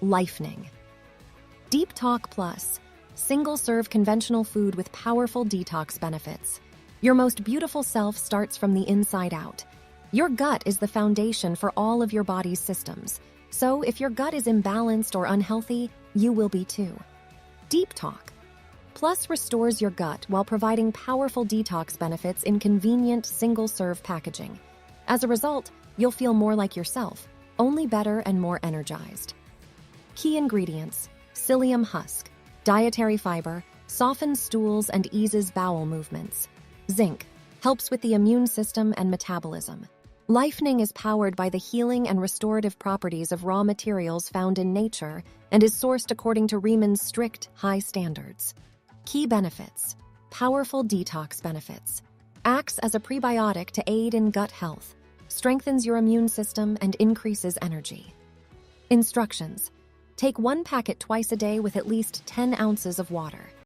LIFENING. Deep Talk Plus, single-serve conventional food with powerful detox benefits. Your most beautiful self starts from the inside out. Your gut is the foundation for all of your body's systems. So if your gut is imbalanced or unhealthy, you will be too. Deep Talk Plus restores your gut while providing powerful detox benefits in convenient single-serve packaging. As a result, you'll feel more like yourself, only better and more energized. Key ingredients: psyllium husk, dietary fiber, softens stools and eases bowel movements. Zinc, helps with the immune system and metabolism. LIFENING is powered by the healing and restorative properties of raw materials found in nature and is sourced according to Riemann's strict, high standards. Key benefits: powerful detox benefits. Acts as a prebiotic to aid in gut health, strengthens your immune system and increases energy. Instructions: take 1 packet twice a day with at least 10 ounces of water.